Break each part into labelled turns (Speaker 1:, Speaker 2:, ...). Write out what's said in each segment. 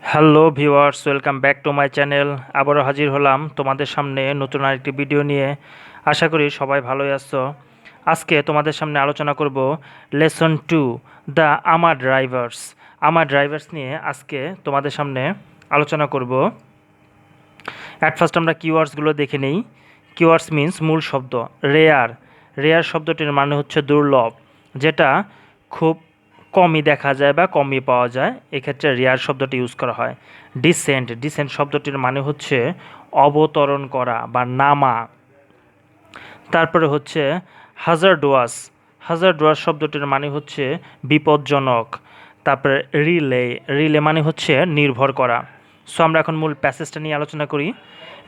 Speaker 1: Hello viewers, welcome back to my channel. আবারও হাজির হলাম তোমাদের সামনে নতুন আরেকটি ভিডিও নিয়ে। আশা করি সবাই ভালোই আছো। আজকে তোমাদের সামনে আলোচনা করব লেসন 2 দ্য আমার ড্রাইভার্স নিয়ে আজকে তোমাদের সামনে আলোচনা করব। অ্যাট ফার্স্ট আমরা কিওয়ার্ডসগুলো দেখে নিই। কিওয়ার্ডস মিন্স মূল শব্দ। রেয়ার শব্দটির মানে হচ্ছে দুর্লভ, যেটা খুব কমই দেখা যায় বা কমই পাওয়া যায়, এক্ষেত্রে রেয়ার শব্দটি ইউজ করা হয়। ডিসেন্ট শব্দটির মানে হচ্ছে অবতরণ করা বা নামা। তারপরে হচ্ছে হাজারডোয়াস শব্দটির মানে হচ্ছে বিপজ্জনক। তারপরে রিলে মানে হচ্ছে নির্ভর করা। সো আমরা এখন মূল প্যাসেজটা নিয়ে আলোচনা করি।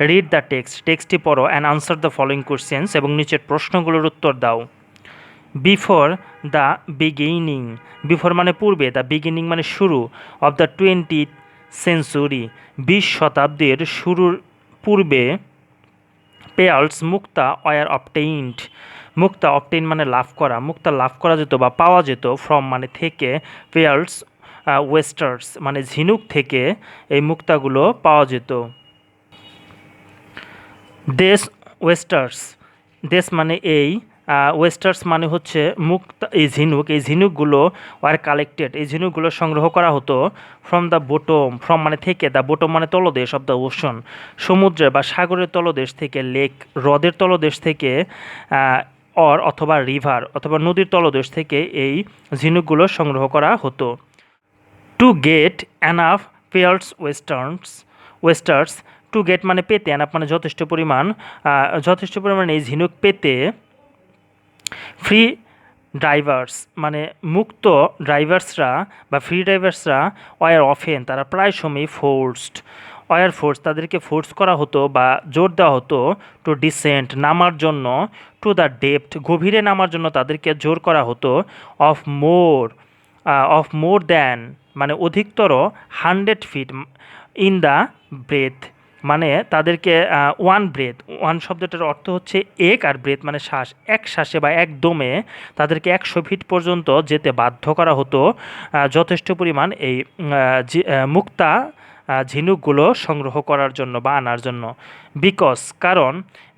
Speaker 1: রিড দ্য টেক্সটটি পড়ো and answer the following questions, এবং নিচের প্রশ্নগুলোর উত্তর দাও। বিফোর দ্য বিগিনিং, বিফোর মানে পূর্বে, দ্য বিগিনিং মানে শুরু, অফ দ্য 20th সেঞ্চুরি 20 শতাব্দীর শুরুর পূর্বে, পেয়ার্লস মুক্তা ওয়ার অবটেইনড, মুক্তা অবটেইন মানে লাভ করা, মুক্তা লাভ করা যেত বা পাওয়া যেত, ফ্রম মানে থেকে, পেয়ার্লস ওয়েস্টার্স মানে ঝিনুক থেকে এই মুক্তাগুলো পাওয়া যেত। দেশ ওয়েস্টার্স, দেশ মানে এই, ওয়েস্টার্স মানে হচ্ছে মুক্তা, এই ঝিনুকগুলো আর কালেক্টেড, এই ঝিনুকগুলো সংগ্রহ করা হতো ফ্রম দ্য বোটম, ফ্রম মানে থেকে, দ্য বোটম মানে তলদেশ, অফ দ্য ওশন সমুদ্রের বা সাগরের তলদেশ থেকে, লেক হ্রদের তলদেশ থেকে, অথবা রিভার অথবা নদীর তলদেশ থেকে এই ঝিনুকগুলো সংগ্রহ করা হতো। To get enough pairs oysters, to get মানে পেতে, অ্যানাফ মানে যথেষ্ট পরিমাণ এই ঝিনুক পেতে, ফ্রি ড্রাইভার্স মানে মুক্ত ড্রাইভার্সরা বা ফ্রি ড্রাইভার্সরা ওয়ার অফেন তারা প্রায় সময়ই ফোর্স তাদেরকে ফোর্স করা হতো বা জোর দেওয়া হতো টু ডিসেন্ট নামার জন্য, টু দ্য ডেপথ গভীরে নামার জন্য তাদেরকে জোর করা হতো, অফ মোর দ্যান মানে অধিকতর 100 ফিট, ইন দ্য ব্রেথ মানে তাদেরকে ওয়ান শব্দটার অর্থ হচ্ছে এক, আর ব্রেথ মানে শ্বাস, এক শ্বাসে বা এক দমে তাদেরকে 100 ফিট পর্যন্ত যেতে বাধ্য করা হতো, যথেষ্ট পরিমাণ এই মুক্তা ঝিনুকগুলো সংগ্রহ করার জন্য বা আনার জন্য।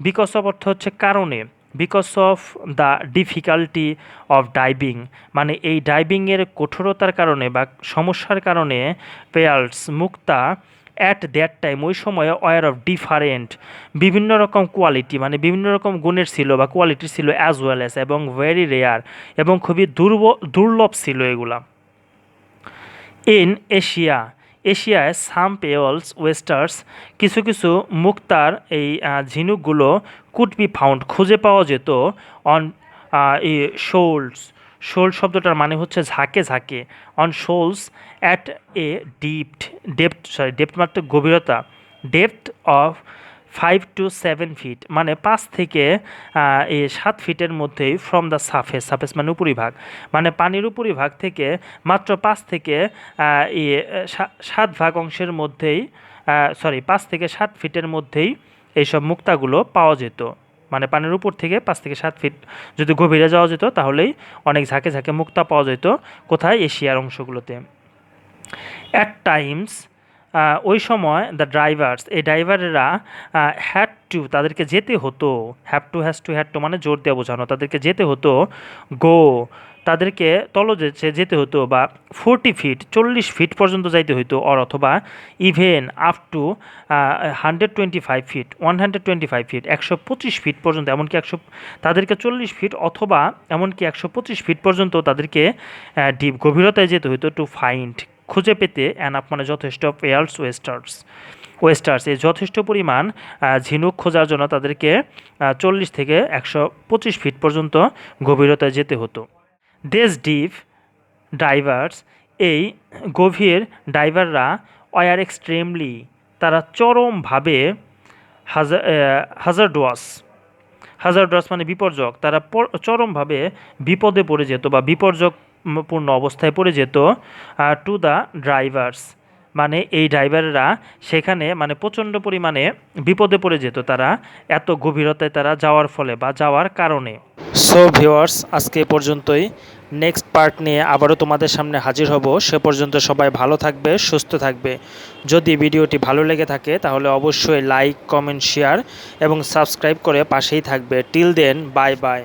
Speaker 1: বিকজ অফ অর্থ হচ্ছে কারণে, because of the difficulty of diving মানে এই ডাইভিংয়ের কঠোরতার কারণে বা সমস্যার কারণে, পেয়ার্লস মুক্তা অ্যাট দ্যাট টাইম ওই সময়ে ওয়ার অফ ডিফারেন্ট বিভিন্ন রকম কোয়ালিটি মানে বিভিন্ন রকম গুণের ছিল বা কোয়ালিটির ছিল, অ্যাজ ওয়েল অ্যাজ এবং ভেরি রেয়ার এবং খুবই দুর্লভ ছিল এগুলা। ইন এশিয়ায় সাম পেয়ার্লস ওয়েস্টার্স কিছু মুক্তার এই ঝিনুকগুলো কুড বি ফাউন্ড খুঁজে পাওয়া যেত, অন শোলস, শব্দটার মানে হচ্ছে ঝাঁকে, on Scholz at a depth মাত্র গভীরতা, ডেপথ অফ 5 to 7 ফিট মানে 5 থেকে 7 ফিটের মধ্যেই, ফ্রম দ্য সাফেস মানে উপরিভাগ মানে পানির উপরিভাগ থেকে মাত্র 5 থেকে 7 ভাগ অংশের মধ্যেই, 5 থেকে 7 ফিটের মধ্যেই এইসব মুক্তাগুলো পাওয়া যেত। মানে পানির উপর থেকে 5 থেকে 7 ফিট যদি গভীরে যাওয়া যেত তাহলেই অনেক ঝাঁকে মুক্তা পাওয়া যেত। কোথায়? এশিয়ার অংশগুলোতে। অ্যাট টাইমস ওই সময় দ্য ড্রাইভার্স এই ড্রাইভারেরা হ্যাড টু তাদেরকে যেতে হতো, হ্যাড টু মানে জোর দিয়ে বোঝানো, তাদেরকে যেতে হতো, গো তাদেরকে তলদেশে যেতে হতো বা 40 ফিট 40 ফিট পর্যন্ত যাইতে হইতো, অথবা even up to 125 feet 125 feet পর্যন্ত, এমনকি তাদেরকে 40 ফিট অথবা এমনকি 125 ফিট পর্যন্ত তাদেরকে ডিপ গভীরতায় যেতে হইতো, টু ফাইন্ড খুঁজে পেতে, অ্যানাফ মানে যথেষ্ট, পেয়ার্লস ওয়েস্টার্স এই যথেষ্ট পরিমাণ ঝিনুক খোঁজার জন্য তাদেরকে 40 থেকে 125 ফিট পর্যন্ত গভীরতায় যেতে হতো। দেশ ডিপ ডাইভার্স এই গভীর ডাইভাররা ওয়ার এক্সট্রিমলি তারা চরমভাবে হাজারডোয়াস মানে বিপর্যক, তারা চরমভাবে বিপদে পড়ে যেত বা বিপর্যকপূর্ণ অবস্থায় পড়ে যেত, টু দ্য ড্রাইভার্স মানে এই ড্রাইভাররা সেখানে মানে প্রচণ্ড পরিমাণে বিপদে পড়ে যেত তারা এত গভীরতায় তারা যাওয়ার ফলে বা যাওয়ার কারণে। সো ভিউয়ার্স, আজকে এ পর্যন্তই। নেক্সট পার্ট নিয়ে আবারও তোমাদের সামনে হাজির হব। সে পর্যন্ত সবাই ভালো থাকবে, সুস্থ থাকবে। যদি ভিডিওটি ভালো লেগে থাকে তাহলে অবশ্যই লাইক, কমেন্ট, শেয়ার এবং সাবস্ক্রাইব করে পাশেই থাকবে। Till then, bye by.